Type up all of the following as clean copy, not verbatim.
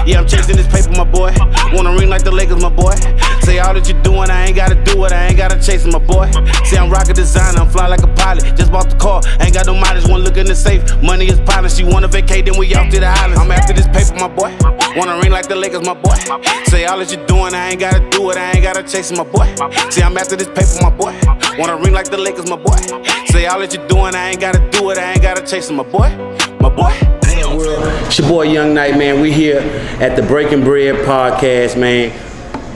Yeah, I'm chasing this paper, my boy. Wanna ring like the Lakers, my boy. Say all that you're doing, I ain't gotta do it, I ain't gotta chase it, my boy. Say I'm rockin' designer, I'm fly like a pilot. Just bought the car, ain't got no mileage, one look in the safe. Money is piling, she wanna vacate, then we out to the islands. I'm after this paper, my boy. Wanna ring like the Lakers, my boy. Say all that you're doing, I ain't gotta do it, I ain't gotta chase it, my boy. Say I'm after this paper, my boy. Wanna ring like the Lakers, my boy. Say all that you're doing, I ain't gotta do it, I ain't gotta chase it, my boy. My boy. It's your boy Young Knight, man. We here at the Breaking Bread podcast, man.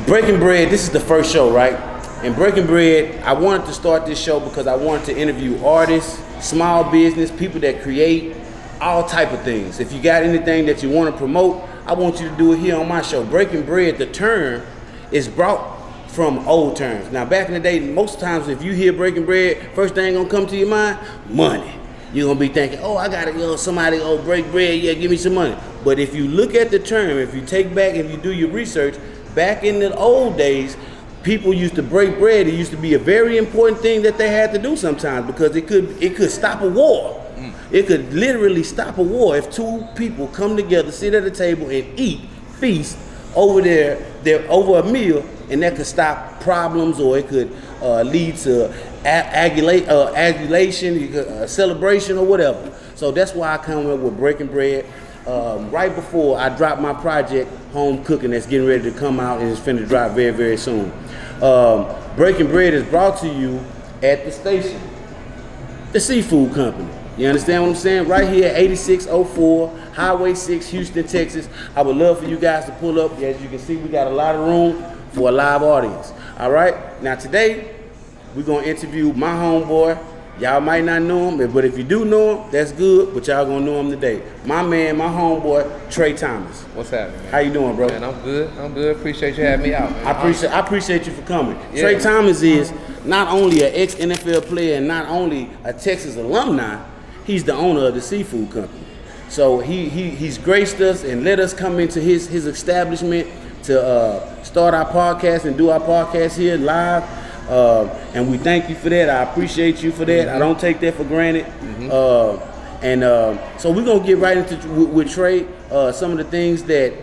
Breaking Bread, this is the first show, right? And Breaking Bread, I wanted to start this show because I wanted to interview artists, small business, people that create all type of things. If you got anything that you want to promote, I want you to do it here on my show. Breaking Bread, the term is brought from old terms. Now, back in the day, most times if you hear Breaking Bread, first thing gonna come to your mind, money. You're gonna be thinking, oh, I gotta somebody break bread, yeah, give me some money. But if you look at the term, if you take back, if you do your research, back in the old days, people used to break bread. It used to be a very important thing that they had to do sometimes because it could stop a war. It could literally stop a war if two people come together, sit at a table and feast over over a meal, and that could stop problems, or it could lead to adulation, celebration, or whatever. So that's why I come up with Breaking Bread. Right before I drop my project, Home Cooking, that's getting ready to come out and it's finna drop very, very soon. Breaking Bread is brought to you at the station, the seafood company. You understand what I'm saying? Right here at 8604 Highway 6, Houston, Texas. I would love for you guys to pull up. As you can see, we got a lot of room for a live audience. All right? Now today, we're gonna interview my homeboy. Y'all might not know him, but if you do know him, that's good, but y'all gonna know him today. My man, my homeboy, Tre Thomas. What's happening, man? How you doing, bro? Man, I'm good. Appreciate you having me out, man. I appreciate you for coming. Yeah. Tre Thomas is not only an ex-NFL player and not only a Texas alumni, he's the owner of the seafood company. So he's graced us and let us come into his establishment to start our podcast and do our podcast here live. And we thank you for that. I appreciate you for that. I don't take that for granted. So we're gonna get right into with Tre, some of the things that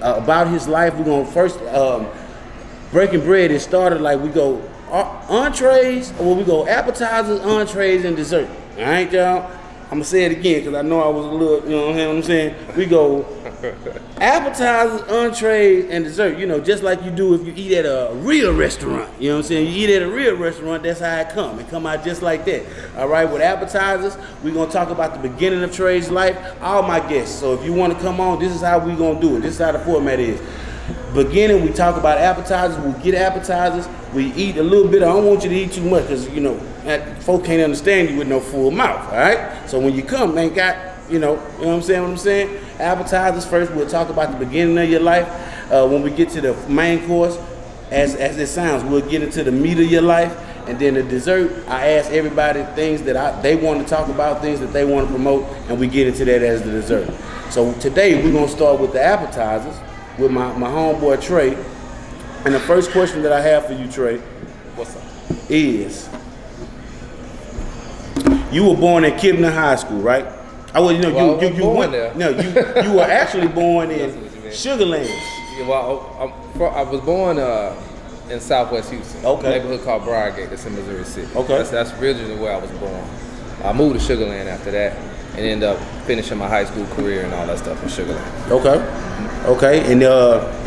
about his life. We're gonna first Breaking Bread. It started like we go entrees, or we go appetizers, entrees, and dessert. All right, y'all. I'm gonna say it again because I know I was a little, you know what I'm saying? We go appetizers, entrees, and dessert. You know, just like you do if you eat at a real restaurant. You know what I'm saying? You eat at a real restaurant, that's how it come. It come out just like that. All right, with appetizers, we're gonna talk about the beginning of Tre's life. All my guests. So if you want to come on, this is how we gonna do it. This is how the format is. Beginning, we talk about appetizers. We get appetizers. We eat a little bit. I don't want you to eat too much because, you know, folk can't understand you with no full mouth, all right? So when you come, ain't got, you know what I'm saying? Appetizers first. We'll talk about the beginning of your life. When we get to the main course, as it sounds, we'll get into the meat of your life. And then the dessert, I ask everybody things that they want to talk about, things that they want to promote, and we get into that as the dessert. So today, we're going to start with the appetizers with my homeboy Tre. And the first question that I have for you, Tre, What's up? is you were born at Kibner High School, right? You were actually born in Sugarland. Yeah, well, I was born in Southwest Houston, a neighborhood called Briargate. That's in Missouri City. Okay, that's originally where I was born. I moved to Sugarland after that, and ended up finishing my high school career and all that stuff in Sugarland. Okay, and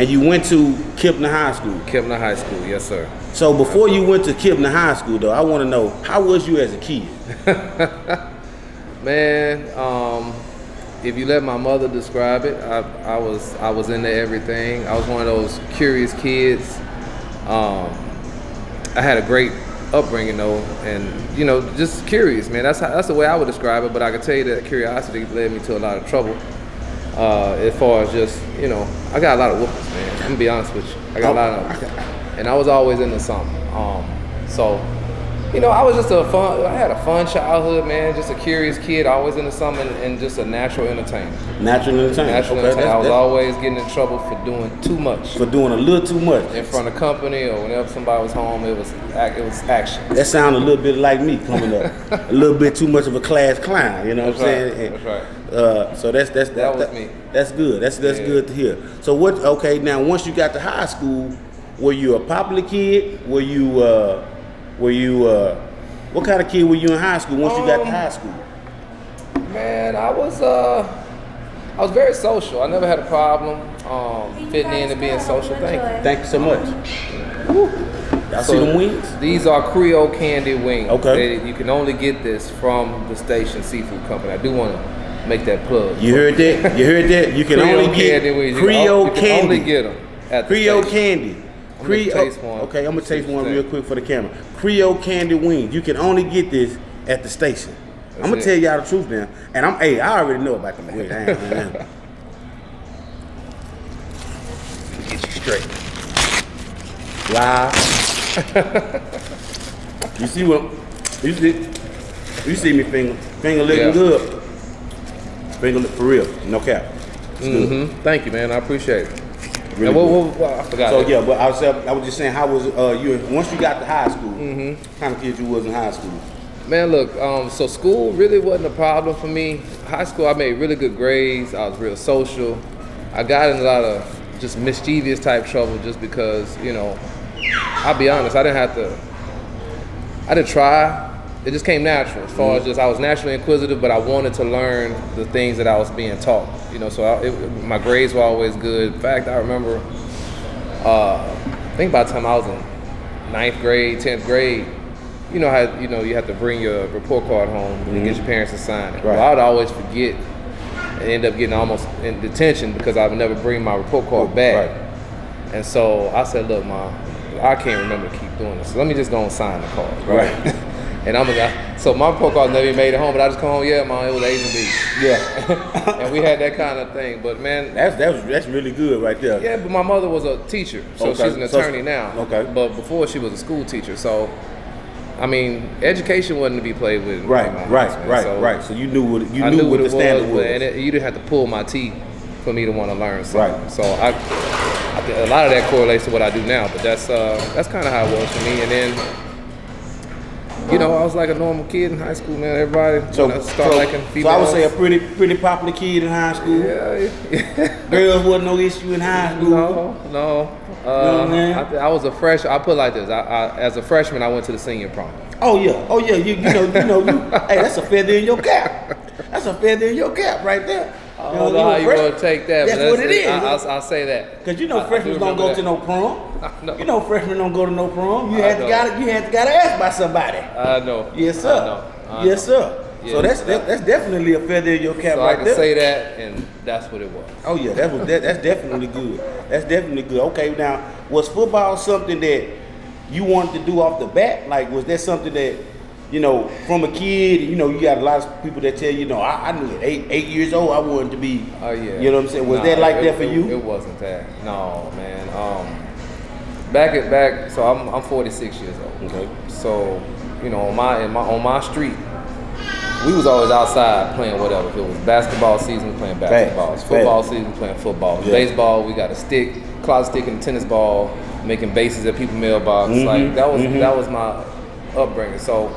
you went to Kibner High School. Kibner High School, yes, sir. So before you went to Kibner High School, though, I want to know, how was you as a kid? Man, if you let my mother describe it, I was into everything. I was one of those curious kids. I had a great upbringing though, and you know, just curious, man. That's the way I would describe it. But I can tell you that curiosity led me to a lot of trouble. As far as just, you know, I got a lot of whoopings, man. I'm gonna be honest with you. I got a lot of, and I was always into something. So You know, I was just I had a fun childhood, man. Just a curious kid, always into something, and just a natural entertainer. Natural entertainer. Natural entertainer. I was always getting in trouble for doing too much. For doing a little too much. In front of company or whenever somebody was home, it was action. That sounded a little bit like me coming up. A little bit too much of a class clown, you know what I'm saying? And, that's right. So that was me. That's good. That's good to hear. So okay, now once you got to high school, were you a popular kid? Were you what kind of kid were you in high school once you got to high school? Man, I was very social. I never had a problem fitting in and being social. Thank you so much. Y'all see them wings? These are Creole candy wings. Okay. You can only get this from the Station Seafood Company. I do want to make that plug. You heard that? You heard that? You can only get Creole candy. You can only get them at the Creole station. candy. Okay, I'm gonna taste one real quick for the camera. Creole candy wings. You can only get this at the station. I'm gonna tell y'all the truth now. And I already know about the wings. Get you straight. Live. You see what? You see me finger looking good. Finger for real, no cap. Thank you, man. I appreciate it. Really I forgot. So yeah, but I was just saying, how was you once you got to high school? What kind of kid you was in high school? Man, look, so school really wasn't a problem for me. High school, I made really good grades. I was real social. I got in a lot of just mischievous type trouble just because, you know, I'll be honest, I didn't try. It just came natural. As far as I was naturally inquisitive, but I wanted to learn the things that I was being taught. You know, so my grades were always good. In fact, I remember, I think by the time I was in 9th grade, 10th grade, you know how you have to bring your report card home and get your parents to sign it. Right. Well, I would always forget and end up getting almost in detention because I would never bring my report card back. Right. And so I said, look, Mom, I can't remember to keep doing this. So let me just go and sign the card. Right. And so my report card never even made it home, but I just come home, yeah, Mom, it was A's and B's. Yeah. And we had that kind of thing. But man, that's really good right there. Yeah, but my mother was a teacher, so she's an attorney now. Okay. But before she was a school teacher, so I mean, education wasn't to be played with. Right. So you knew what the standard was, and you didn't have to pull my teeth for me to want to learn something. Right. So I a lot of that correlates to what I do now, but that's kind of how it was for me. And then, you know, I was like a normal kid in high school, man. Everybody started liking females. So I would say a pretty popular kid in high school. Yeah. Girls wasn't no issue in high school. No. I was a freshman. I put it like this. As a freshman, I went to the senior prom. Oh yeah. You know. Hey, that's a feather in your cap. That's a feather in your cap right there. I don't know how you're going to take that. That's what it is. I'll say that. Because you know freshmen don't go to no prom. No. You know freshmen don't go to no prom. You had to got asked by somebody. I know. Yes, sir. Yes, sir. Yeah, so that's definitely a feather in your cap so right there. I can say that, and that's what it was. Oh yeah, that's definitely good. That's definitely good. Okay, now was football something that you wanted to do off the bat? Like, was that something that, you know, from a kid, you know, you got a lot of people that tell you, I knew at 8 years old I wanted to be. Oh yeah. You know what I'm saying? Was that like that for you? It wasn't that. No, man. So I'm 46 years old. Okay. So, you know, on my street, we was always outside playing whatever. If it was basketball season, we playing basketball. It's football season, we playing football. Yeah. Baseball, we got a closet stick and a tennis ball, making bases at people's mailbox. Like that was my upbringing. So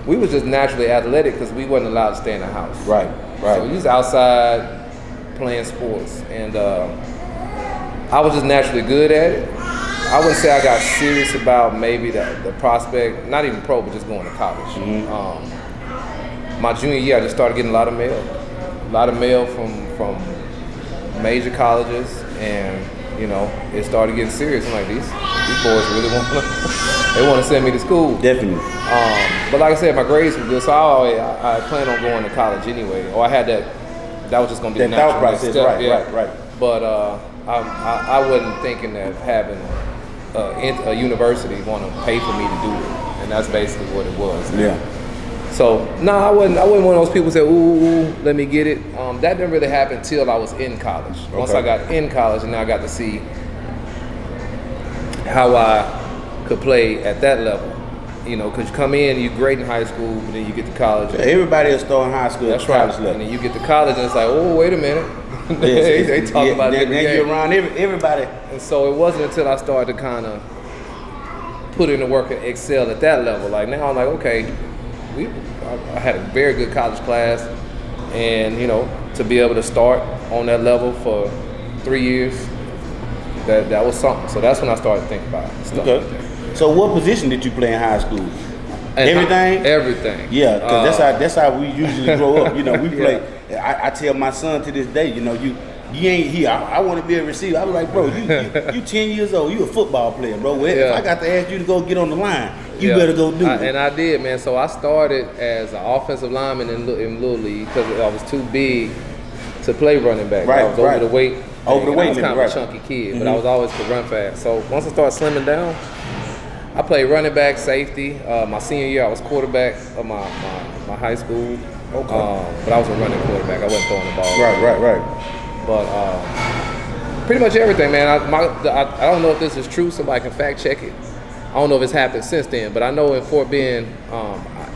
we was just naturally athletic because we wasn't allowed to stay in the house. Right. So we was outside playing sports, and I was just naturally good at it. I wouldn't say I got serious about maybe the prospect, not even pro, but just going to college. My junior year, I just started getting a lot of mail from major colleges, and you know, it started getting serious. I'm like, these boys really want to send me to school. Definitely. But like I said, my grades were good, so I planned on going to college anyway. Or I had that was just going to be the natural next step. Right. But I wasn't thinking of having a university want to pay for me to do it, and that's basically what it was. Yeah. So no, I wasn't one of those people who said, ooh, let me get it. That didn't really happen until I was in college. Okay. Once I got in college, and now I got to see how I could play at that level. You know, because you come in, you're great in high school, but then you get to college. Yeah, everybody will start in high school. That's right. And then you get to college, and it's like, oh, wait a minute. they talk about it. Then you're around everybody. And so it wasn't until I started to kind of put in the work and excel at that level. Like now, I'm like, okay, I had a very good college class, and you know, to be able to start on that level for 3 years, that was something. So that's when I started thinking about stuff like that. So what position did you play in high school? Everything? Everything. Yeah, because that's how we usually grow up. You know, we play. Yeah. I tell my son to this day, you know, you ain't here. I want to be a receiver. I was like, bro, you 10 years old. You a football player, bro. Well, if I got to ask you to go get on the line, you better go do it. And I did, man. So I started as an offensive lineman in Little League because I was too big to play running back. Right, I was over the weight. Over the weight. I was kind of a chunky kid, but I was always could run fast. So once I started slimming down, I played running back, safety. My senior year, I was quarterback of my high school. Okay. But I was a running quarterback. I wasn't throwing the ball. Right. But pretty much everything, man. I don't know if this is true. Somebody can fact check it. I don't know if it's happened since then, but I know in Fort Bend,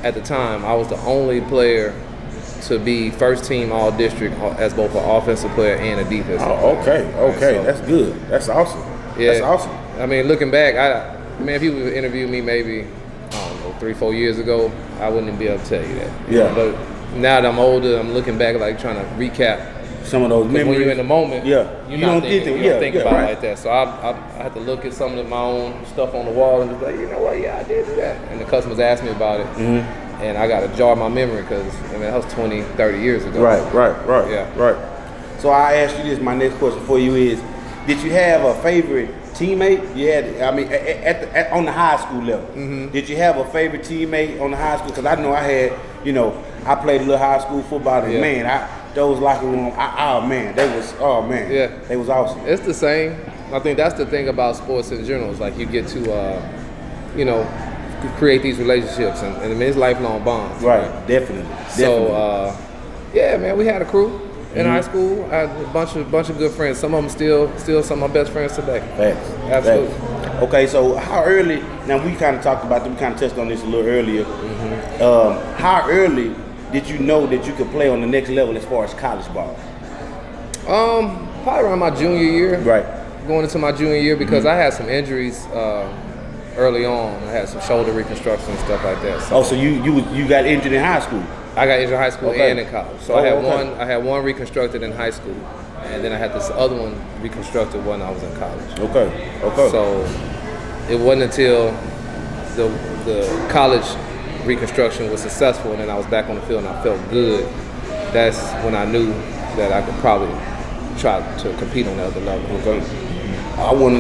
at the time, I was the only player to be first team all district as both an offensive player and a defensive player. Okay. So, that's good. That's awesome. Yeah. That's awesome. I mean, looking back, if you would interview me maybe, I don't know, 3-4 years ago, I wouldn't even be able to tell you that. Yeah. But now that I'm older, I'm looking back, like trying to recap some of those memories. When you're in the moment, you don't think about it like that. So I had to look at some of my own stuff on the wall and just like, you know what, I did do that. And the customers asked me about it, and I got to jar my memory because that was 20, 30 years ago. Right. So I ask you this. My next question for you is: did you have a favorite teammate? You had, on the high school level. Did you have a favorite teammate on the high school? Because I know I had, I played a little high school football, and man, those locker room, they was awesome. It's the same. I think that's the thing about sports in general. Is like you get to, create these relationships, and I mean, it's lifelong bonds. Right, definitely. So, man, we had a crew in high school. I had a bunch of good friends. Some of them still some of my best friends today. Facts. Absolutely. Facts. Okay, so how early? Now we kind of talked about. We kind of touched on this a little earlier. How early did you know that you could play on the next level as far as college ball? Probably around my junior year. Right. Going into my junior year because I had some injuries early on. I had some shoulder reconstruction and stuff like that. So you got injured in high school? I got injured in high school and in college. So I had one reconstructed in high school, and then I had this other one reconstructed when I was in college. Okay. So it wasn't until the college reconstruction was successful, and then I was back on the field and I felt good. That's when I knew that I could probably try to compete on the other level. Okay.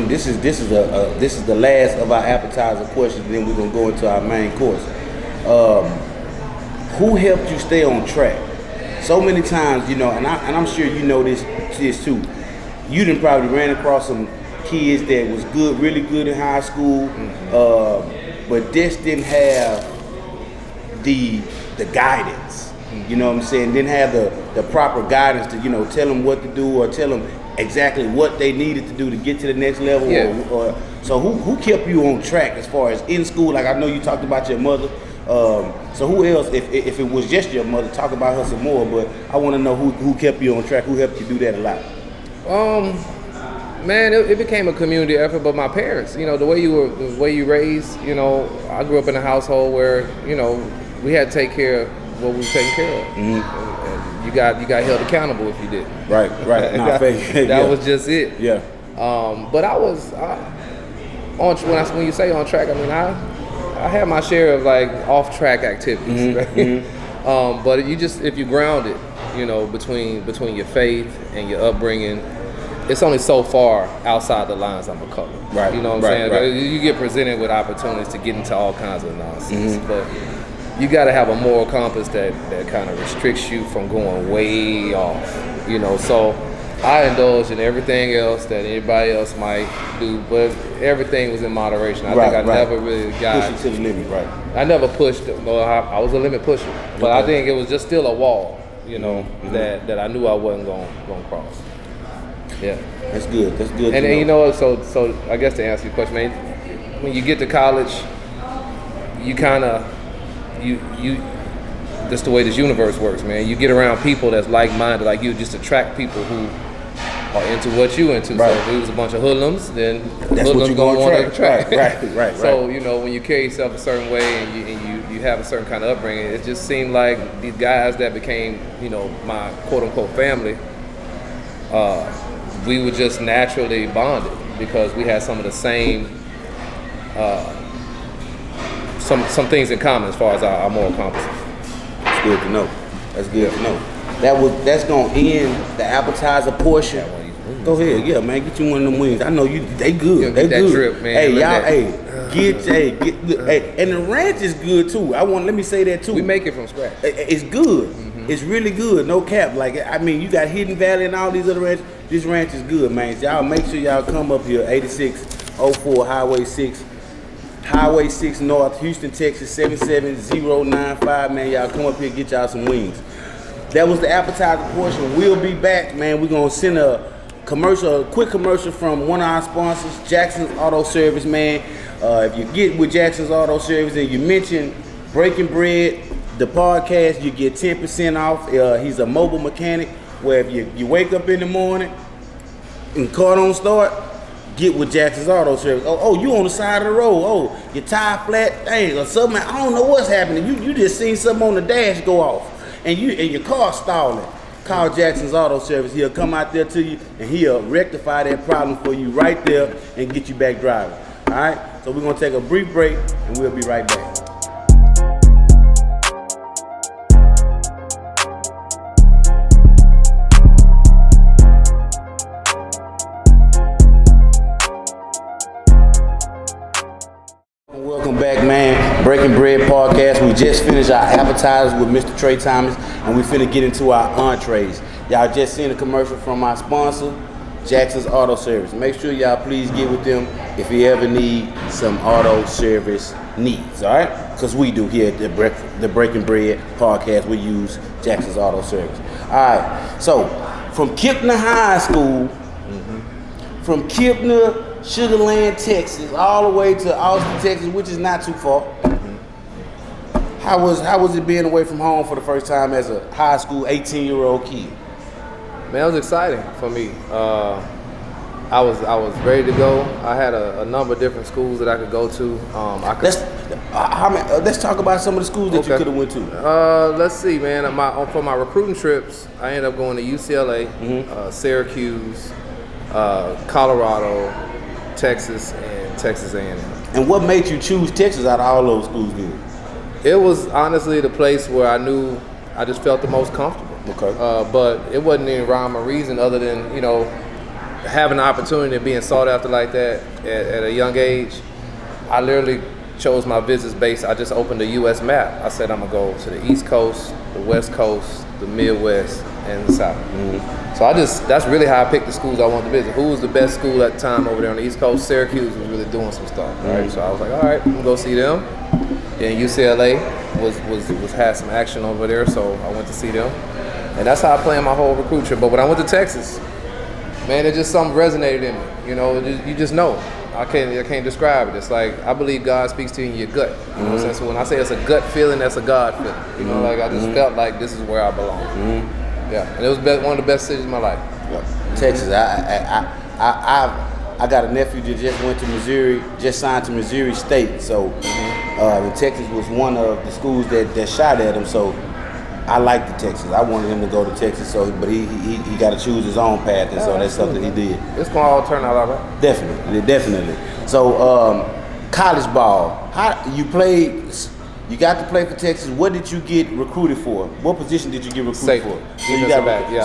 This is the last of our appetizer questions. Then we're gonna go into our main course. Who helped you stay on track? So many times, and I'm sure you know this too. You done probably ran across some kids that was good, really good in high school, but just didn't have the guidance. You know what I'm saying? Didn't have the proper guidance to tell them what to do or tell them exactly what they needed to do to get to the next level. So who kept you on track as far as in school? Like I know you talked about your mother. So who else, if it was just your mother, talk about her some more, but I want to know who kept you on track, who helped you do that a lot. Man, it became a community effort, but my parents, the way you raised, I grew up in a household where, we had to take care of what we were taking care of. And you got held accountable if you didn't. Right. That was just it. Yeah. But I was when you say on track, I mean I had my share of like off-track activities, right? But if you ground it, between your faith and your upbringing, it's only so far outside the lines I'm gonna cover. Right. You know what I'm saying? Right. You get presented with opportunities to get into all kinds of nonsense, but you got to have a moral compass that kind of restricts you from going way off. So I indulged in everything else that anybody else might do, but everything was in moderation. I think I never really got push it to the limit, right? I never pushed it. No, I was a limit pusher, but I think it was just still a wall, that I knew I wasn't going to cross. Yeah, that's good. And so I guess to answer your question, man, when you get to college, you kind of that's the way this universe works, man. You get around people that's like-minded, like you, just attract people who are into what you into. Right. So if it was a bunch of hoodlums, then That's hoodlums gonna want to attract. Right. So you know, when you carry yourself a certain way and you have a certain kind of upbringing, it just seemed like these guys that became, you know, my quote-unquote family, we were just naturally bonded because we had some of the same some things in common as far as our moral compasses. That's good to know. That's good to know. That's gonna end the appetizer portion. Go ahead, yeah, man. Get you one of them wings. I know they good. They that good. drip, man. Hey, Look y'all, that. hey, and the ranch is good too. Let me say that too. We make it from scratch. It's good. It's really good. No cap. Like, I mean, you got Hidden Valley and all these other ranches. This ranch is good, man. So y'all make sure y'all come up here, 8604 Highway 6. Highway 6 North, Houston, Texas, 77095, man. Y'all come up here and get y'all some wings. That was the appetizer portion. We'll be back, man. We're gonna send a quick commercial from one of our sponsors, Jackson's Auto Service, man. If you get with Jackson's Auto Service and you mention Breaking Bread, the podcast, you get 10% off. He's a mobile mechanic where if you wake up in the morning and car don't start, get with Jackson's Auto Service. Oh, you on the side of the road. Oh, your tire flat, dang, or something. I don't know what's happening. You just seen something on the dash go off, and your car stalling. Call Jackson's Auto Service. He'll come out there to you, and he'll rectify that problem for you right there and get you back driving. All right? So we're gonna take a brief break, and we'll be right back. Welcome back, man. Breaking Bread podcast. We just finished our appetizers with Mr. Tre Thomas, and we finna get into our entrees. Y'all just seen a commercial from our sponsor, Jackson's Auto Service. Make sure y'all please get with them if you ever need some auto service needs, all right? Because we do here at the Breaking Bread podcast. We use Jackson's Auto Service. All right. So from Kipner High School, from Kipner, Sugarland, Texas, all the way to Austin, Texas, which is not too far. How was it being away from home for the first time as a high school 18-year-old kid? Man, it was exciting for me. I was ready to go. I had a number of different schools that I could go to. Let's talk about some of the schools that you could have went to. Let's see, man. For my recruiting trips, I ended up going to UCLA, Syracuse, Colorado, Texas, and Texas A&M. And what made you choose Texas out of all those schools then? It was honestly the place where I knew I just felt the most comfortable. Okay. But it wasn't any rhyme or reason other than, you know, having the opportunity of being sought after like that at a young age. I literally chose my visits based. I just opened a U.S. map. I said I'm gonna go to the East Coast, the West Coast, the Midwest, and the South. So that's really how I picked the schools I wanted to visit. Who was the best school at the time over there on the East Coast? Syracuse was really doing some stuff, right? So I was like, all right, I'm gonna go see them. Then UCLA had some action over there, so I went to see them. And that's how I planned my whole recruit trip. But when I went to Texas, man, it just something resonated in me. You know, you just know. I can't describe it. It's like I believe God speaks to you in your gut. You know what I'm saying? So when I say it's a gut feeling, that's a God feeling. You know, like I just felt like this is where I belong. Yeah, and it was one of the best cities of my life. Yeah. Texas, I got a nephew that just went to Missouri, just signed to Missouri State. So Texas was one of the schools that shot at him. So I liked the Texas. I wanted him to go to Texas. But he got to choose his own path, and so that's something he did. It's gonna all turn out all right. Definitely. So college ball. How you played? You got to play for Texas. What did you get recruited for? What position did you get recruited for? So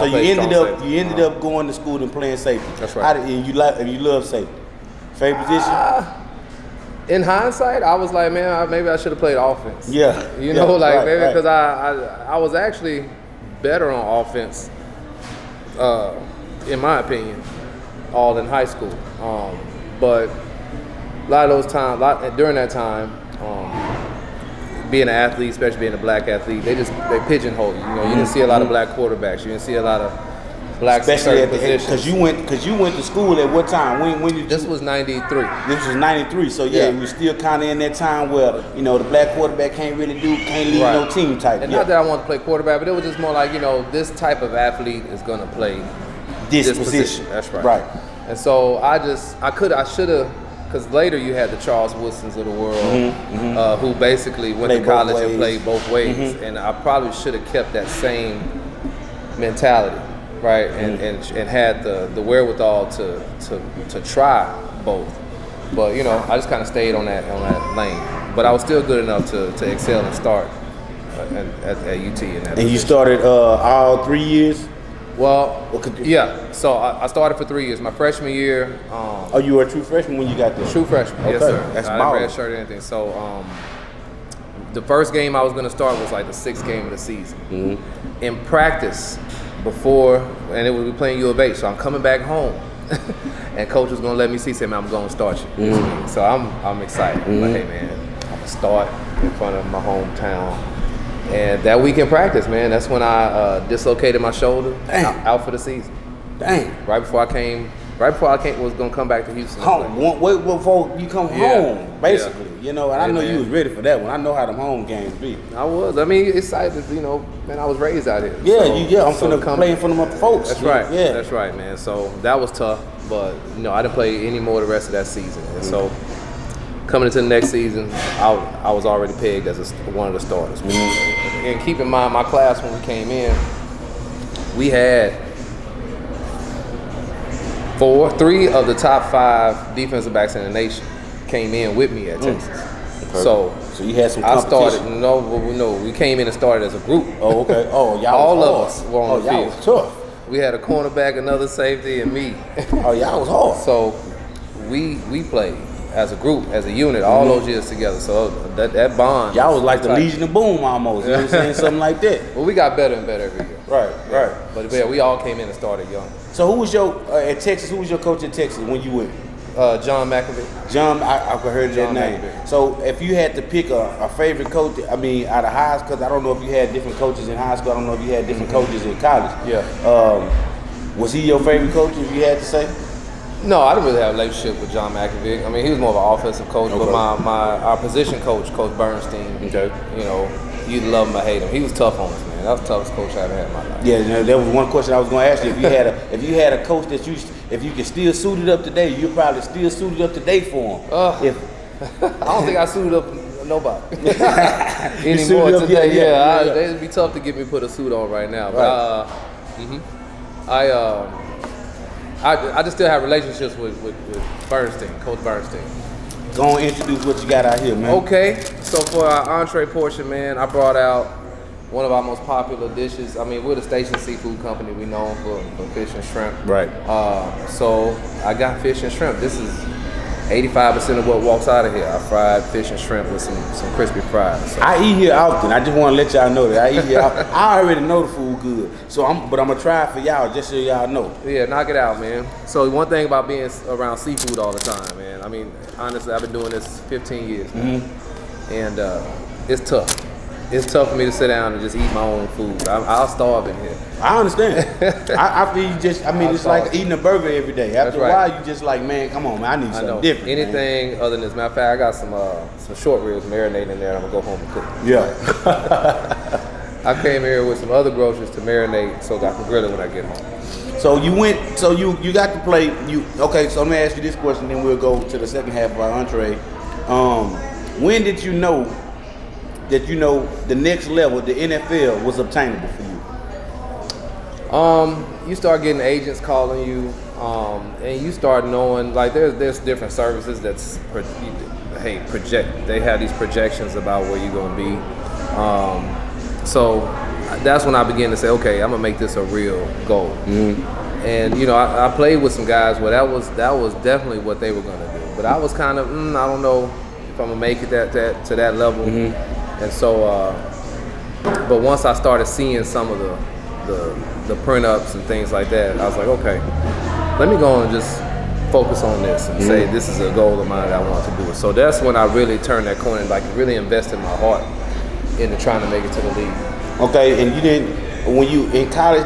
you ended up going to school and playing safety. That's right. And you love safety. Favorite position? In hindsight, I was like, man, maybe I should have played offense. Yeah. Maybe because I was actually better on offense, in my opinion, all in high school. But a lot of those times, during that time, being an athlete, especially being a black athlete, they pigeonhole you. You know, you didn't see a lot of black quarterbacks. You didn't see a lot of blacks in especially certain at the positions. because you went to school at what time? When did This was 93. This was 93, so yeah, we still kind of in that time where, you know, the black quarterback can't lead no team type. And not that I want to play quarterback, but it was just more like, you know, this type of athlete is going to play this position. That's right. Right. And so I should have, because later you had the Charles Woodsons of the world, who basically went to college and played both ways. And I probably should have kept that same mentality, right? And had the wherewithal to try both. But you know, I just kind of stayed on that lane. But I was still good enough to excel and start at UT in that. And you started all 3 years? Well, yeah. So I started for 3 years. My freshman year. Oh, you were a true freshman when you got there? True freshman, okay. Yes sir. That's I didn't redshirt or anything. So the first game I was going to start was like the 6th game of the season. In practice, before, and it was we playing U of H, so I'm coming back home, and coach was going to let me see, say, man, I'm going to start you this week. So I'm excited. Like, hey man, I'm going to start in front of my hometown. And that week in practice, man, that's when I dislocated my shoulder, out for the season. Dang. Right before I was gonna come back to Houston. Wait before you come home, basically. Yeah. You know, and I know you was ready for that one. I know how them home games be. I was. I mean, excited. You know, man, I was raised out here. Yeah, I'm finna play in front of my folks. That's right. Yeah, that's right, man. So that was tough, but you know, I didn't play any more the rest of that season. And so coming into the next season, I was already pegged as one of the starters. And keep in mind, my class when we came in, we had 3 of the top 5 defensive backs in the nation came in with me at Texas. Okay. So you had some competition. I started. No, we came in and started as a group. Oh, okay. Oh, y'all all was of hard. us were on the field. Y'all was tough. We had a cornerback, another safety, and me. Oh, y'all was hard. So we played as a group, as a unit, all those years together. So that bond. Y'all was like the Legion of Boom almost. You know what I'm saying? Something like that. Well, we got better and better every year. Right. But yeah, we all came in and started young. So who was your at Texas? Who was your coach at Texas when you went? John McAvee. John, I heard that John name. McAvee. So if you had to pick a favorite coach, I mean, out of high school, because I don't know if you had different coaches in high school. I don't know if you had different coaches in college. Yeah. Was he your favorite coach, if you had to say? No, I didn't really have a relationship with John McAvee. I mean, he was more of an offensive coach, but our position coach, Coach Bernstein, you know, you love him or hate him. He was tough on us, man. That was the toughest coach I ever had in my life. Yeah, that was one question I was going to ask you. If you had a coach that if you could still suit it up today, you'd probably still suit it up today for him. I don't think I suited up nobody anymore today. Yeah. It'd be tough to get me to put a suit on right now. But I just still have relationships with Bernstein, Coach Bernstein. Go and introduce what you got out here, man. Okay, so for our entree portion, man, I brought out one of our most popular dishes. I mean, we're the Station Seafood Company. We're known for fish and shrimp. Right. So I got fish and shrimp. This is 85% of what walks out of here. I fried fish and shrimp with some crispy fries. So. I eat here often. I just want to let y'all know that I eat here often. I already know the food good, but I'm gonna try it for y'all just so y'all know. Yeah, knock it out, man. So one thing about being around seafood all the time, man. I mean, honestly, I've been doing this 15 years now, and it's tough. It's tough for me to sit down and just eat my own food. I'll starve in here. I understand. I feel you just. I mean, it's like eating a burger every day. After a while, you just like, man, come on, man, I need something different. Anything other than this. Matter of fact, I got some short ribs marinating in there. I'm gonna go home and cook. Yeah. I came here with some other groceries to marinate so that I can grill it when I get home. So you went. So you got to play. Okay? So let me ask you this question, then we'll go to the second half of our entree. When did you know that the next level, the NFL, was obtainable for you? You start getting agents calling you, and you start knowing, like, there's different services that's project. They have these projections about where you're gonna be. So that's when I began to say, okay, I'm gonna make this a real goal. And you know, I played with some guys where that was definitely what they were gonna do. But I was kind of, I don't know if I'm gonna make it to that level. And so, but once I started seeing some of the print ups and things like that, I was like, okay, let me go and just focus on this and say this is a goal of mine that I want to do it. So that's when I really turned that corner and like really invested my heart into trying to make it to the league. Okay, and you didn't, when you in college,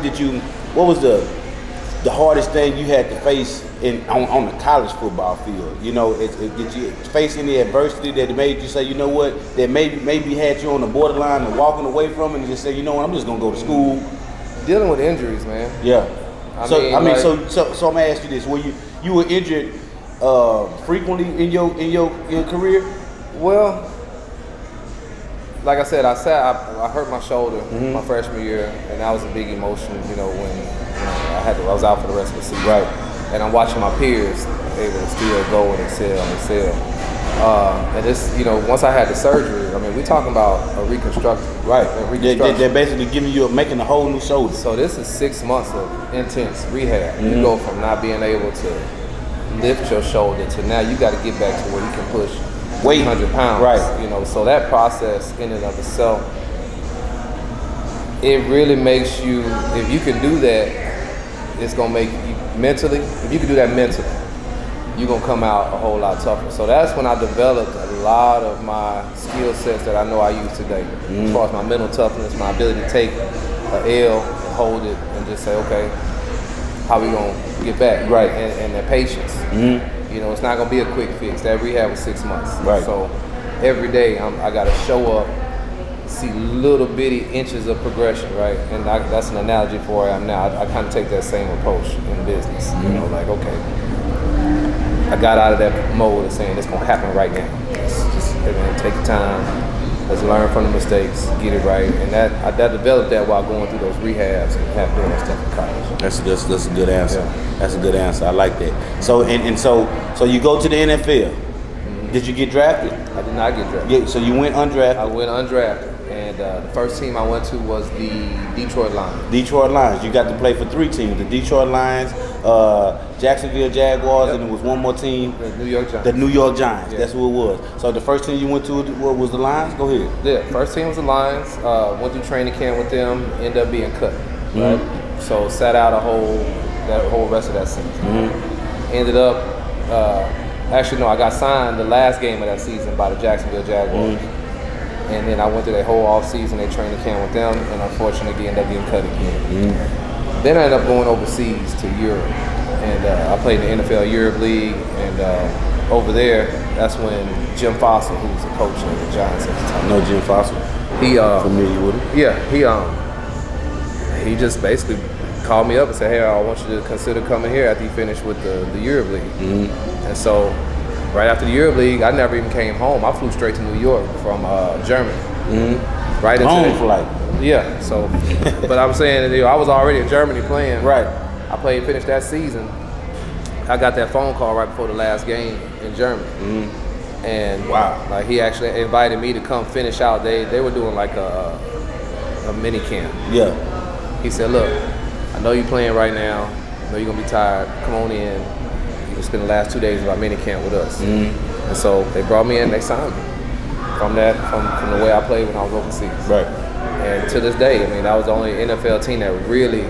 what was the the hardest thing you had to face on the college football field? You know, did you face any adversity that made you say, you know what, that maybe had you on the borderline of walking away from it and just say, you know what, I'm just gonna go to school? Dealing with injuries, man. Yeah. So I'm gonna ask you this: were you were injured frequently in your career? Well, like I said, I hurt my shoulder my freshman year, and that was a big emotion. You know, when I was out for the rest of the season. Right. And I'm watching my peers able to still go and excel. And this, you know, once I had the surgery, I mean, we talking about a reconstruction. Right. They're basically making a whole new shoulder. So this is 6 months of intense rehab. You go from not being able to lift your shoulder to now you got to get back to where you can push 100 pounds. Right. You know, so that process in and of itself, it really makes you, if you can do that, it's gonna make you mentally, if you can do that mentally, you're gonna come out a whole lot tougher. So that's when I developed a lot of my skill sets that I know I use today. As far as my mental toughness, my ability to take an L and hold it and just say, okay, how we gonna get back? Right. And the patience. You know, it's not gonna be a quick fix. That rehab was 6 months. Right. So every day I gotta show up, see little bitty inches of progression, right? And that's an analogy for where I am now. I kind of take that same approach in business. You know, like, okay, I got out of that mode of saying it's gonna happen right now. Just take your time. Let's learn from the mistakes, get it right. And I developed that while going through those rehabs and doing that stuff in college. That's a good answer. Yeah. That's a good answer. I like that. So so you go to the NFL. Did you get drafted? I did not get drafted. Yeah, so you went undrafted. I went undrafted. And the first team I went to was the Detroit Lions. Detroit Lions. You got to play for 3 teams: the Detroit Lions, Jacksonville Jaguars, and there was one more team, The New York Giants. The New York Giants. Yeah. That's who it was. So the first team you went to was the Lions. Go ahead. Yeah, first team was the Lions. Went through training camp with them. Ended up being cut. Right. So sat out that whole rest of that season. Ended up. Actually, no, I got signed the last game of that season by the Jacksonville Jaguars. And then I went through their whole off season, they training camp with them, and unfortunately ended up getting cut again. Then I ended up going overseas to Europe, and I played in the NFL Europe League, and over there, that's when Jim Fossil, who was the coach of the Giants at the time. No, Jim Fossil. He familiar with him? Yeah, he just basically called me up and said, hey, I want you to consider coming here after you finish with the Europe League. And so right after the Europe League, I never even came home. I flew straight to New York from Germany. Right into home flight. Yeah. So, but I'm saying, I was already in Germany playing. Right. I finished that season. I got that phone call right before the last game in Germany. And wow, like he actually invited me to come finish out. They were doing like a mini camp. Yeah. He said, look, I know you're playing right now. I know you're gonna be tired. Come on in. You can spend the last 2 days of our mini camp with us. And so they brought me in. They signed me from the way I played when I was overseas. Right. And to this day, I mean, that was the only NFL team that really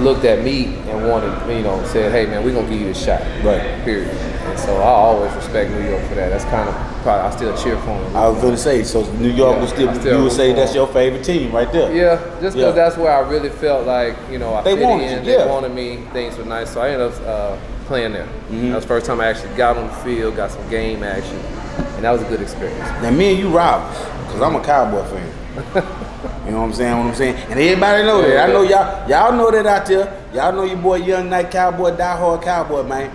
looked at me and wanted, said, hey man, we're gonna give you a shot. Right. Period. And so I always respect New York for that. That's kind of probably, I still cheer for them. I was gonna say, so New York was still you would say that's your favorite team right there. Yeah, just because that's where I really felt like, I they fit wanted in, you, they wanted me, things were nice. So I ended up playing there. That was the first time I actually got on the field, got some game action, and that was a good experience. Now me and you rivals, because I'm a Cowboy fan. You know what I'm saying? And everybody know that. I know y'all know that out there. Y'all know your boy Young Knight Cowboy, diehard Cowboy, man.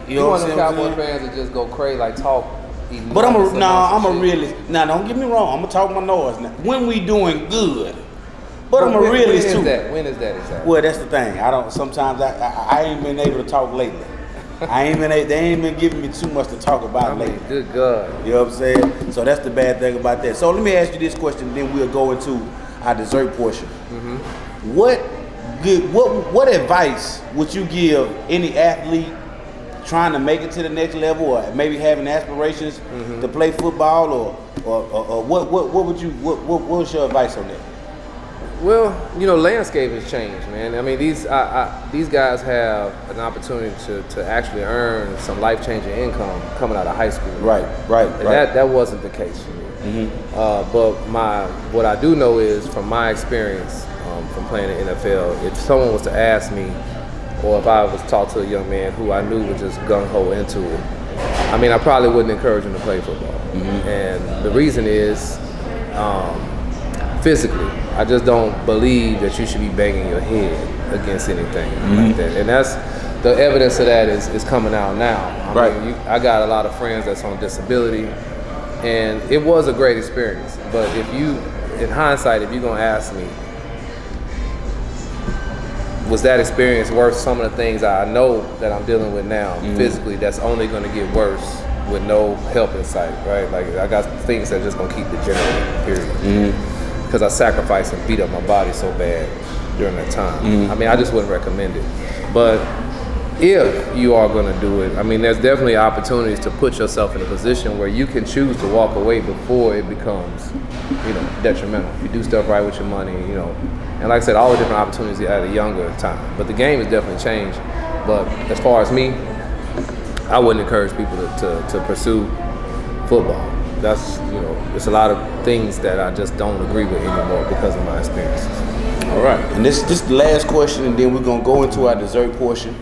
You know what I'm saying? Cowboy fans that just go crazy, like talk. But I'm a realist. Now don't get me wrong. I'm gonna talk my noise now. When we doing good, but I'm a realist too. When is that exactly? Well, that's the thing. Sometimes I ain't been able to talk lately. They ain't been giving me too much to talk about lately. Good God. You know what I'm saying? So that's the bad thing about that. So let me ask you this question, then we'll go into our dessert portion. What advice would you give any athlete trying to make it to the next level, or maybe having aspirations to play football, or what was your advice on that? Well, landscape has changed, man. I mean, these guys have an opportunity to actually earn some life-changing income coming out of high school. Right. That wasn't the case for me. But what I do know is from my experience from playing in the NFL, if someone was to ask me, or if I was talk to a young man who I knew was just gung-ho into it, I mean, I probably wouldn't encourage him to play football. And the reason is, physically, I just don't believe that you should be banging your head against anything like that. And that's, the evidence of that is coming out now. I mean, I got a lot of friends that's on disability, and it was a great experience. But if you, in hindsight, if you're gonna ask me, was that experience worth some of the things I know that I'm dealing with now physically that's only gonna get worse with no help in sight, right? Like, I got things that just gonna keep degenerating, period. Because I sacrificed and beat up my body so bad during that time. I mean, I just wouldn't recommend it. But if you are gonna do it, I mean, there's definitely opportunities to put yourself in a position where you can choose to walk away before it becomes, you know, detrimental. If you do stuff right with your money, you know. And like I said, all the different opportunities at a younger time. But the game has definitely changed. But as far as me, I wouldn't encourage people to pursue football. That's, you know, there's a lot of things that I just don't agree with anymore because of my experiences. All right, and this is the last question, and then we're gonna go into our dessert portion.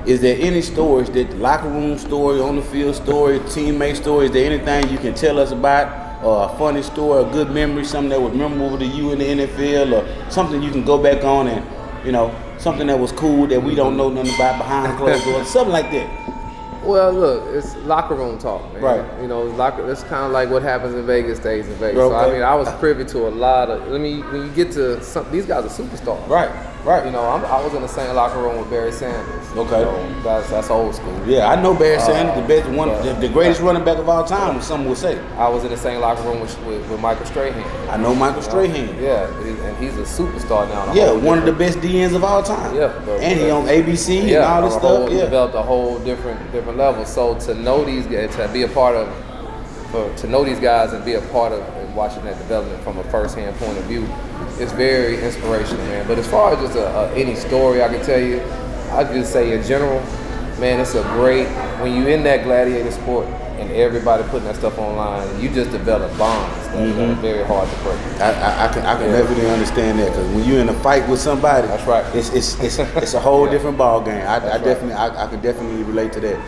Is there any stories, that locker room story, on the field story, teammate story? Is there anything you can tell us about, or a funny story, a good memory, something that was memorable to you in the NFL, or something you can go back on and, you know, something that was cool that we don't know nothing about behind closed doors, something like that? Well, look, it's locker room talk, man. Right. You know, it's kind of like what happens in Vegas stays in Vegas. Okay. So, I mean, I was privy to a lot of, when you get to these guys are superstars. Right. You know, I was in the same locker room with Barry Sanders. Okay. You know, that's old school. Yeah, I know Barry Sanders, the best one, the greatest running back of all time, some would say. I was in the same locker room with Michael Strahan. I know Michael Strahan. Yeah, and he's a superstar now. Yeah, one of the best DNs of all time. Yeah. And he on ABC and all this stuff. Yeah. Developed a whole different level. So to know these guys, to be a part of, to know these guys and be a part of and watching that development from a first-hand point of view, it's very inspirational, man. But as far as just any story I can tell you, I just say in general, man, it's a great, when you're in that gladiator sport and everybody putting that stuff online, you just develop bonds that are very hard to break. I can definitely understand that, because when you're in a fight with somebody, that's right. It's a whole different ball game. I can definitely relate to that.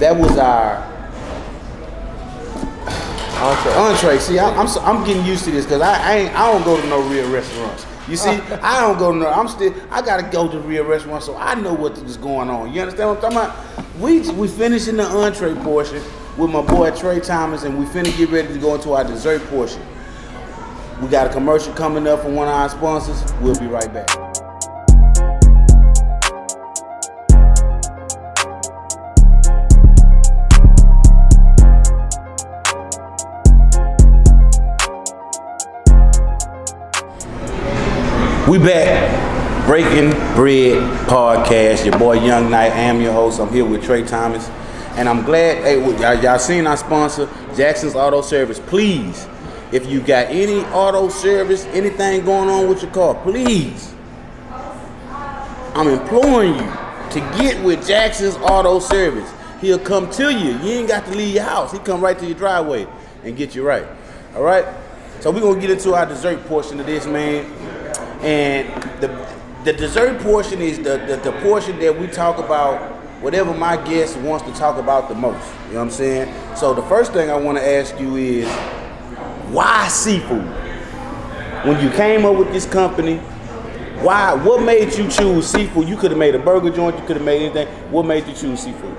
That was our entree. See, I'm getting used to this, because I don't go to no real restaurants. You see, I don't go to no. I gotta go to real restaurants, so I know what is going on. You understand what I'm talking about? We finishing the entree portion with my boy Tre Thomas, and we finna get ready to go into our dessert portion. We got a commercial coming up from one of our sponsors. We'll be right back. We back, Breaking Bread Podcast. Your boy Young Knight. I am your host. I'm here with Tre Thomas, and I'm glad. Hey, y'all seen our sponsor, Jackson's Auto Service. Please, if you got any auto service, anything going on with your car, please, I'm imploring you to get with Jackson's Auto Service. He'll come to you. You ain't got to leave your house. He come right to your driveway and get you right. All right. So we're gonna get into our dessert portion of this, man. And the dessert portion is the portion that we talk about whatever my guest wants to talk about the most. You know what I'm saying? So the first thing I want to ask you is, why seafood? When you came up with this company, why? What made you choose seafood? You could have made a burger joint. You could have made anything. What made you choose seafood?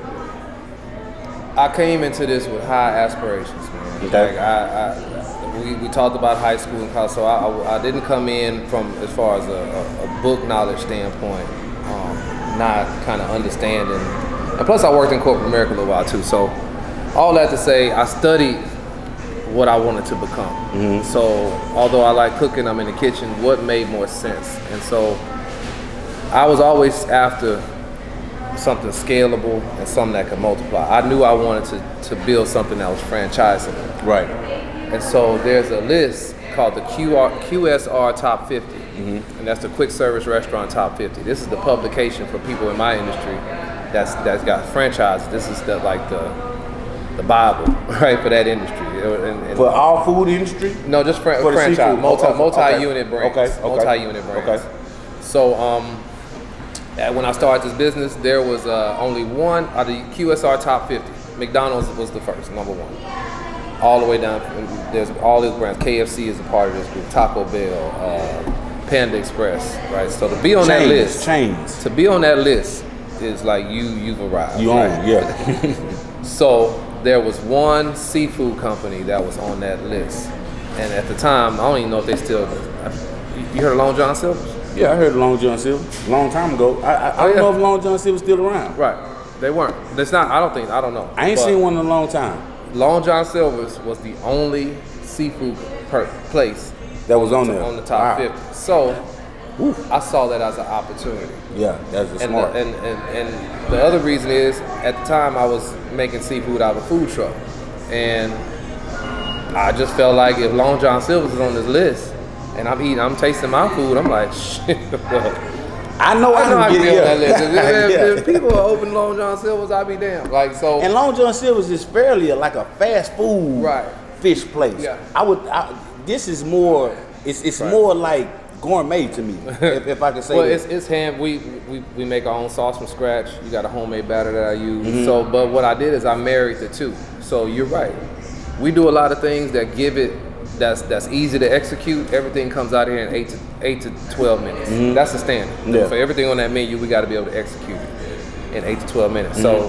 I came into this with high aspirations, man. Okay. Like we talked about high school and college, so I didn't come in from, as far as a book knowledge standpoint, not kind of understanding. And plus I worked in corporate America a little while too, so all that to say, I studied what I wanted to become. So although I like cooking, I'm in the kitchen, what made more sense? And so I was always after something scalable and something that could multiply. I knew I wanted to build something that was franchisable. Right. And so there's a list called the QSR Top 50, and that's the Quick Service Restaurant Top 50. This is the publication for people in my industry that's got franchises. This is the Bible, right, for that industry. And for all food industry? No, just franchise, multi-unit brands. Okay. Multi-unit brands. Okay. So When I started this business, there was only one out of the QSR top 50. McDonald's was the first, number one. All the way down, there's all these brands. KFC is a part of this group, Taco Bell, Panda Express, right? So to be on that list, to be on that list is like you've arrived. You right? own, yeah. So there was one seafood company that was on that list. And at the time, I don't even know if they still, you heard of Long John Silver's? Yeah, I heard of Long John Silver a long time ago. I don't know if Long John Silver's still around. Right, they weren't. It's not, I don't know. I ain't seen one in a long time. Long John Silver's was the only seafood place that was on there. On the top 50. So, I saw that as an opportunity. Yeah, that's smart. And the other reason is, at the time I was making seafood out of a food truck. And I just felt like if Long John Silver's is on this list, and I'm tasting my food, I'm like, shit. I know I can be get on that list. Yeah. If people are open Long John Silver's, I'll be damned. Like so. And Long John Silver's is fairly like a fast food fish place. Yeah. This is more. It's more like gourmet to me, if I can say. Well, that. it's hand. We make our own sauce from scratch. You got a homemade batter that I use. So, but what I did is I married the two. So you're right. We do a lot of things that give it. That's easy to execute. Everything comes out here in 8 to 12 minutes. That's the standard. Yeah. For everything on that menu, we got to be able to execute it in 8 to 12 minutes. So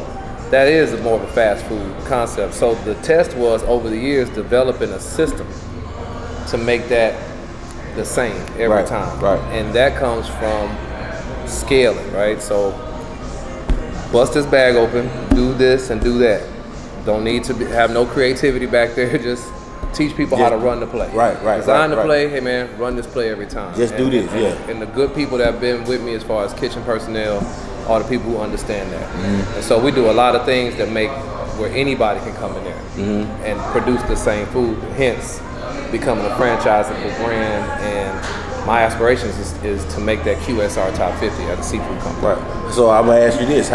that is more of a fast food concept. So the test was over the years developing a system to make that the same every time. Right. And that comes from scaling, right? So bust this bag open, do this and do that. Don't need to have no creativity back there. Just teach people how to run the play. Right. Design the play. Hey man, run this play every time. Just do this. And the good people that have been with me as far as kitchen personnel are the people who understand that. And so we do a lot of things that make where anybody can come in there and produce the same food. Hence, becoming a franchisable brand. And my aspirations is to make that QSR top 50 as a seafood company. Right. So I'm gonna ask you this: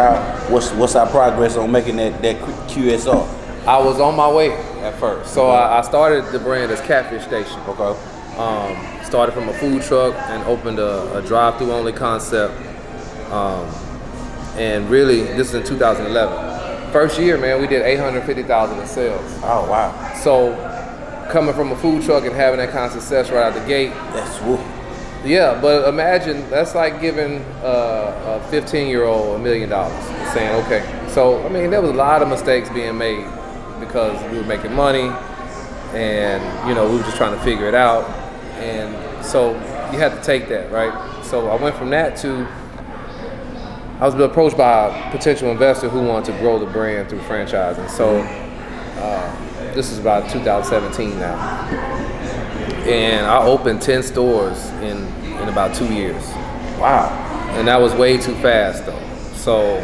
what's our progress on making that QSR? I was on my way at first. So I started the brand as Catfish Station. Okay. Started from a food truck and opened a drive-through only concept. And really, this is in 2011. First year, man, we did $850,000 in sales. Oh wow. So coming from a food truck and having that kind of success right out the gate. That's woo. Yeah, but imagine that's like giving a 15-year-old $1 million and saying, okay. So I mean, there was a lot of mistakes being made because we were making money, and we were just trying to figure it out, and so you had to take that, right? So I went from that to I was approached by a potential investor who wanted to grow the brand through franchising. So this is about 2017 now, and I opened 10 stores in about 2 years. Wow. And that was way too fast though. So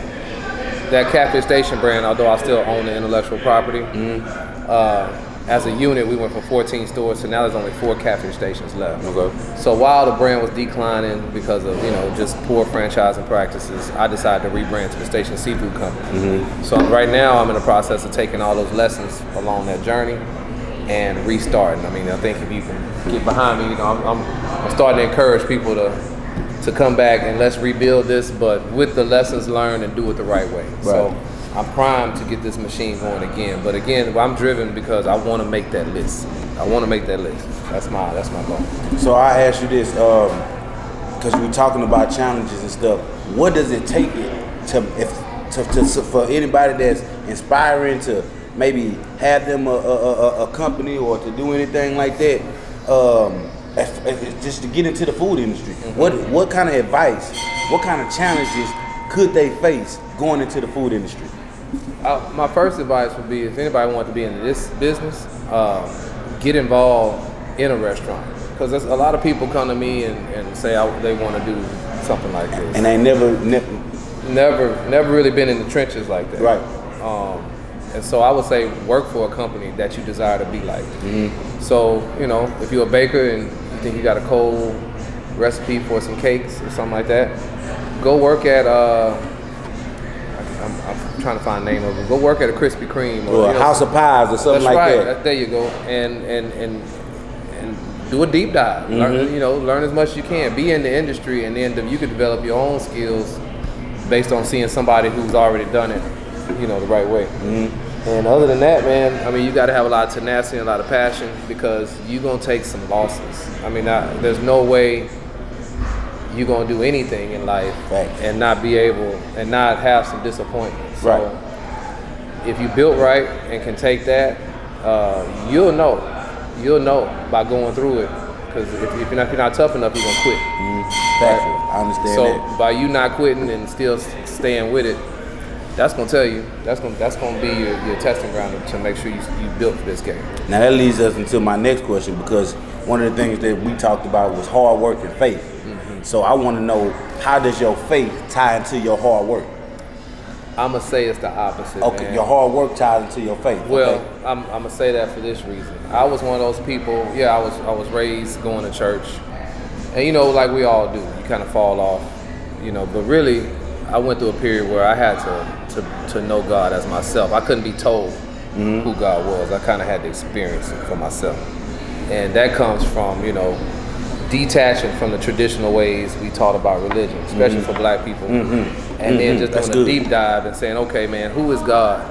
that Catfish Station brand, although I still own the intellectual property, as a unit, we went from 14 stores to now there's only 4 Catfish Stations left. Okay. So while the brand was declining because of just poor franchising practices, I decided to rebrand to the Station Seafood Company. So right now I'm in the process of taking all those lessons along that journey and restarting. I mean, I think if you can get behind me, I'm starting to encourage people to come back and let's rebuild this, but with the lessons learned and do it the right way. Right. So I'm primed to get this machine going again. But again, I'm driven because I want to make that list. That's my goal. So I ask you this, because we're talking about challenges and stuff. What does it take for anybody that's inspiring to maybe have them a company or to do anything like that? Just to get into the food industry, what kind of advice, what kind of challenges could they face going into the food industry? My first advice would be, if anybody wants to be in this business, get involved in a restaurant. Because a lot of people come to me and say they want to do something like this. And they never really been in the trenches like that. Right. And so I would say work for a company that you desire to be like. So, if you're a baker and you think you got a cold recipe for some cakes or something like that, go work at, I'm trying to find the name of it, go work at a Krispy Kreme. Or a House of Pies or something like that. There you go. And do a deep dive. Learn as much as you can. Be in the industry, and then you can develop your own skills based on seeing somebody who's already done it, the right way. And other than that, man, I mean, you got to have a lot of tenacity and a lot of passion, because you're going to take some losses. I mean, there's no way you're going to do anything in life and not be able, and not have some disappointment. So if you built right and can take that, you'll know by going through it. Because if you're not tough enough, you're gonna quit. I understand so that. By you not quitting and still staying with it, that's gonna tell you, that's gonna be your testing ground to make sure you built for this game. Now that leads us into my next question, because one of the things that we talked about was hard work and faith. So I want to know, how does your faith tie into your hard work? I'm gonna say it's the opposite. Okay, man. your hard work ties into your faith. Well, okay. I'm gonna say that for this reason. I was one of those people. Yeah, I was raised going to church, and like we all do, you kind of fall off, But really, I went through a period where I had to know God as myself. I couldn't be told who God was. I kind of had to experience it for myself, and that comes from detaching from the traditional ways we taught about religion, especially for black people. And then just doing a deep dive and saying, okay, man, who is God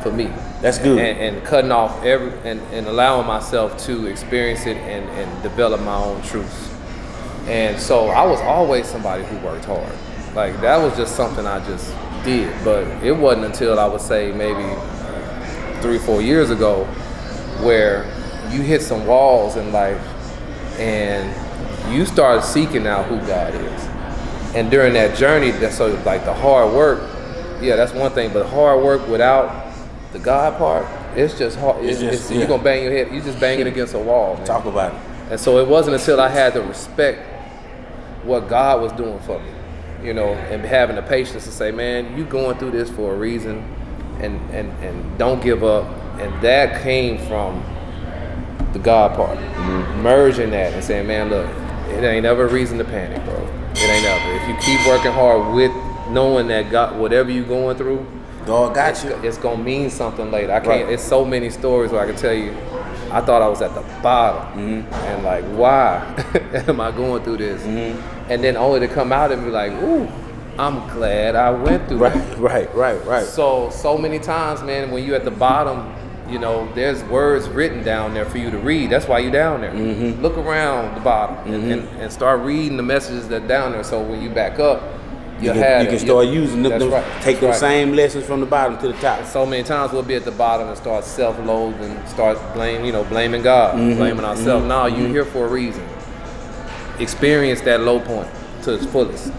for me? That's good. And cutting off and allowing myself to experience it and develop my own truths. And so I was always somebody who worked hard. Like, that was just something I just did. But it wasn't until, I would say, maybe 3 or 4 years ago, where you hit some walls in life and you start seeking out who God is. And during that journey, so like the hard work, that's one thing, but hard work without the God part, it's just hard. You're gonna bang your head, you just bang it against a wall, man. Talk about it. And so it wasn't until I had to respect what God was doing for me, and having the patience to say, man, you going through this for a reason, and don't give up. And that came from the God part, merging that and saying, man, look, it ain't ever a reason to panic, bro. It ain't ever. If you keep working hard with knowing that God, whatever you're going through, God got you. It's gonna mean something later. I can't. It's so many stories where I can tell you, I thought I was at the bottom, and like, why am I going through this? And then only to come out and be like, ooh, I'm glad I went through that. Right. So many times, man, when you're at the bottom, there's words written down there for you to read. That's why you're down there. Look around the bottom and start reading the messages that are down there. So when you back up, you can start using them. Take those same lessons from the bottom to the top. And so many times we'll be at the bottom and start self-loathing, start blaming God, blaming ourselves. No, you're here for a reason. Experience that low point to its fullest,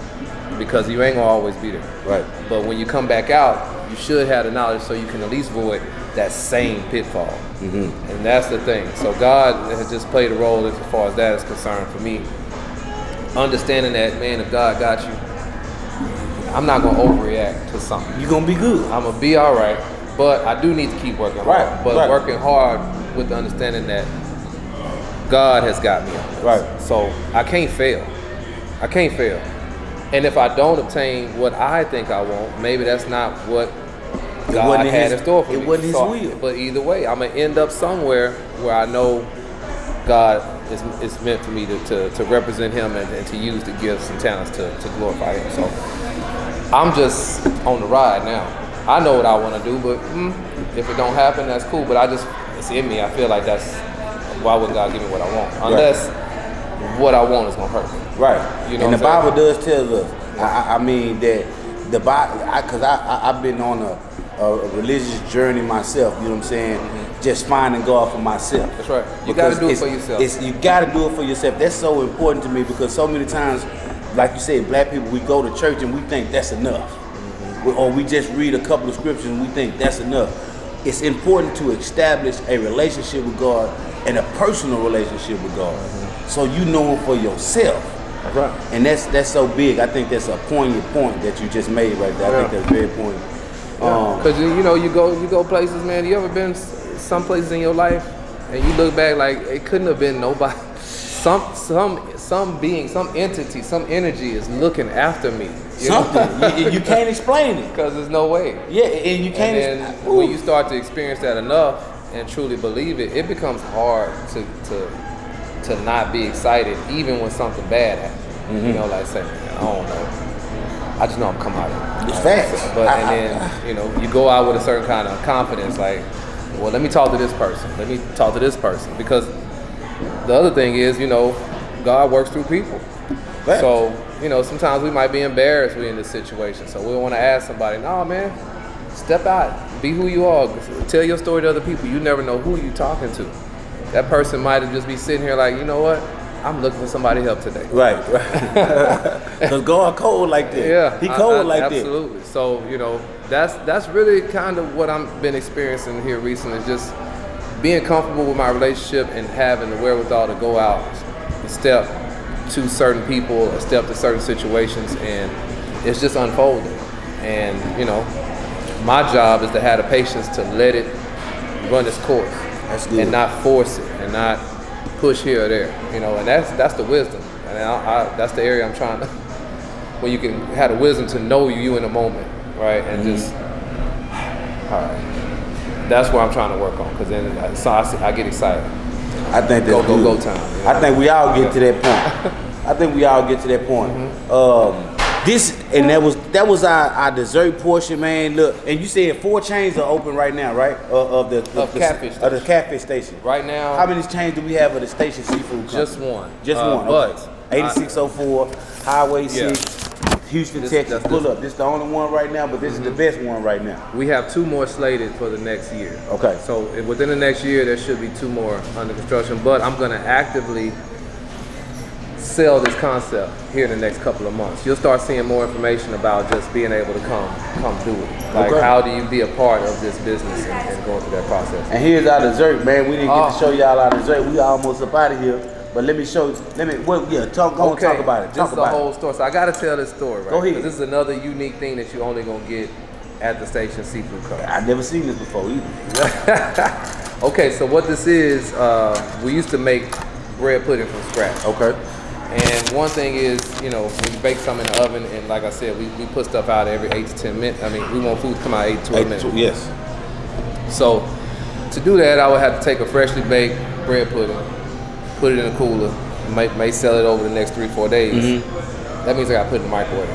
because you ain't gonna always be there. Right. But when you come back out, you should have the knowledge so you can at least avoid that same pitfall. And that's the thing. So God has just played a role as far as that is concerned for me. Understanding that, man, if God got you, I'm not gonna overreact to something. You're gonna be good. I'm gonna be all right, but I do need to keep working hard. But working hard with the understanding that God has got me. Right. So I can't fail. And if I don't obtain what I think I want, maybe that's not what God had in store for me. It wasn't His will. But either way, I'm gonna end up somewhere where I know God is meant for me to represent Him and to use the gifts and talents to glorify Him. So I'm just on the ride now. I know what I want to do, but if it don't happen, that's cool. But it's in me. I feel like why would God give me what I want? Unless what I want is gonna hurt me. Right. And the Bible does tell us. I mean that the Bible, because I've been on a religious journey myself. You know what I'm saying? Just finding God for myself. That's right. You got to do it for yourself. You got to do it for yourself. That's so important to me, because so many times, like you said, black people, we go to church and we think that's enough. Or we just read a couple of scriptures and we think that's enough. It's important to establish a relationship with God and a personal relationship with God. So you know Him for yourself. That's right. And that's so big. I think that's a poignant point that you just made right there. I think that's very poignant. Because you go places, man. You ever been some places in your life and you look back like it couldn't have been nobody. Some being, some entity, some energy is looking after me. Something you can't explain it because there's no way. Yeah, and you can't. And then when you start to experience that enough and truly believe it, it becomes hard to not be excited even when something bad happens. Like saying, I don't know. I just know I'm coming out of it. It's facts. But and then, you know, you go out with a certain kind of confidence, like, well, let me talk to this person. Let me talk to this person. Because the other thing is, you know, God works through people. Facts. So, you know, sometimes we might be embarrassed we're in this situation. So we want to ask somebody, no, man, step out. Be who you are. Tell your story to other people. You never know who you're talking to. That person might have just be sitting here like, you know what? I'm looking for somebody's help today. Right. Because God cold like that. Yeah. He cold like absolutely. So, you know, that's really kind of what I've been experiencing here recently, is just being comfortable with my relationship and having the wherewithal to go out and step to certain people, or step to certain situations, and it's just unfolding. And, you know, my job is to have the patience to let it run its course. That's good. And not force it and not push here or there, you know, and that's the wisdom. And that's the area I'm trying to, where you can have the wisdom to know you in a moment, right? And just, all right, that's where I'm trying to work on, because then I get excited. I think that's go time. You know? I think we all get to that point. I think we all get to that point. That was our dessert portion, man. Look, and you said 4 chains are open right now, right? Of the catfish station. Right now, how many chains do we have of the Station Seafood Company? Just one. Just one. But okay. 8604 Highway 6, Houston, Texas. Pull up. This is the only one right now, but this is the best one right now. We have 2 more slated for the next year. Okay. So within the next year, there should be 2 more under construction. But I'm going to actively sell this concept here in the next couple of months. You'll start seeing more information about just being able to come do it. Like, how do you be a part of this business and going through that process? And here's our dessert, man. We didn't get to show y'all our dessert. We almost up out of here. But let me show you. Talk about it. This is the whole story. So I got to tell this story, right? Go ahead. This is another unique thing that you only going to get at the Station Seafood Company. I've never seen this before either. Okay, so what this is, we used to make bread pudding from scratch. Okay. And one thing is, you know, when you bake something in the oven, and like I said, we put stuff out every 8 to 10 minutes. I mean, we want food to come out 8 to 12 minutes. Yes. So to do that, I would have to take a freshly baked bread pudding, put it in a cooler, may sell it over the next 3-4 days. That means I got to put it in the microwave.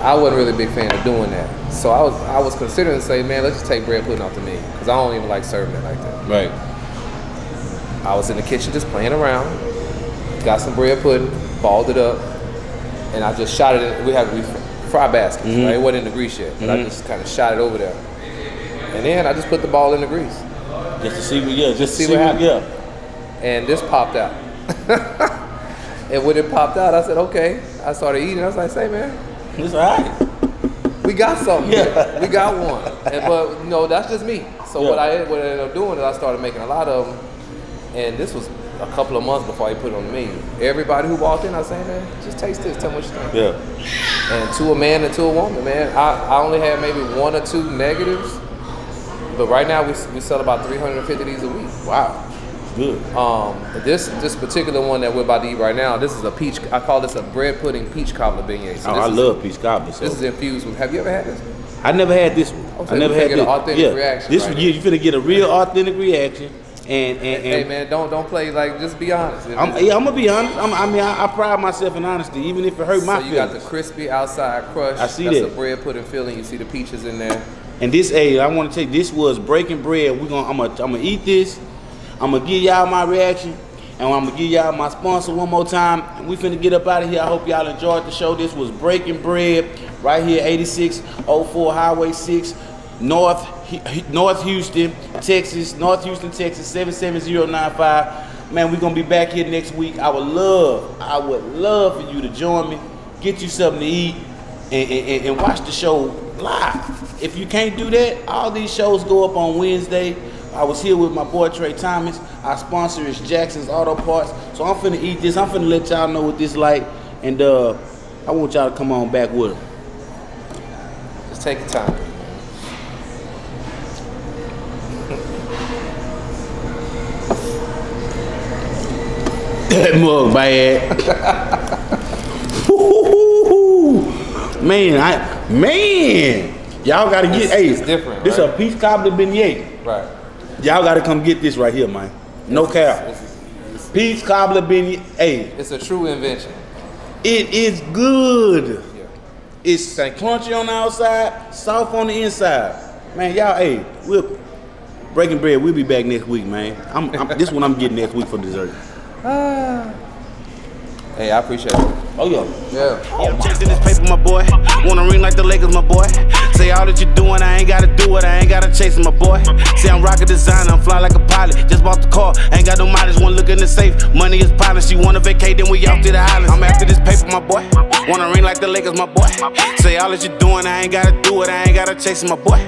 I wasn't really a big fan of doing that. So I was considering saying, man, let's just take bread pudding off the menu, because I don't even like serving it like that. Right. I was in the kitchen just playing around, got some bread pudding, balled it up, and I just shot it in. We fry baskets, right? It wasn't in the grease yet, but I just kind of shot it over there. And then I just put the ball in the grease. Just to see what happened. Yeah. And this popped out. And when it popped out, I said, okay. I started eating. I was like, say, man, it's all right. We got something. Yeah. We got one. But, you know, that's just me. So what I ended up doing is I started making a lot of them. And this was a couple of months before I put it on the menu. Everybody who walked in, I say, man, just taste this. Tell me what you think. Yeah. And to a man and to a woman, man. I only had maybe 1 or 2 negatives. But right now, we sell about 350 of these a week. Wow. Good. This particular one that we're about to eat right now, this is a peach. I call this a bread pudding peach cobbler beignet. So I love peach cobbler. So. This is infused with. Have you ever had this? I never had this one. So I never had this. An authentic reaction. This right you finna get a real authentic reaction. And hey man, don't play, like, just be honest. I'm gonna be honest. I pride myself in honesty, even if it hurt my feelings. So you got the crispy outside crust. I see That's that. a bread pudding filling. You see the peaches in there. And this, I want to take this was breaking bread. I'm gonna eat this. I'm gonna give y'all my reaction, and I'm gonna give y'all my sponsor one more time. And we finna get up out of here. I hope y'all enjoyed the show. This was Breaking Bread right here, 8604 Highway 6, North Houston, Texas, 77095. Man, we're gonna be back here next week. I would love for you to join me, get you something to eat, and watch the show live. If you can't do that, all these shows go up on Wednesday. I was here with my boy Tre Thomas. Our sponsor is Jackson's Auto Parts. So I'm finna eat this. I'm finna let y'all know what this like, and I want y'all to come on back with them. Just take your time. That mug bad. Man, y'all gotta get. It's different. This right? a peach cobbler beignet. Right. Y'all gotta come get this right here, man. No cap. Peach cobbler beignet. It's a true invention. It is good. Yeah. It's crunchy on the outside, soft on the inside. Man, y'all, hey, we'll breaking bread. We'll be back next week, man. This one I'm getting next week for dessert. Hey, I appreciate it. Oh yeah. Yeah. I'm chasing this paper, my boy. Wanna ring like the Lakers, my boy. Say all that you're doing, I ain't gotta do it, I ain't gotta chase it, my boy. Say I'm rockin' designer, I'm flying like a pilot. Just bought the car, ain't got no mileage, one look in the safe. Money is piling, she wanna vacate, then we out to the islands. I'm after this paper, my boy. Wanna ring like the Lakers, my boy. Say all that you're doing, I ain't gotta do it, I ain't gotta chase it, my boy.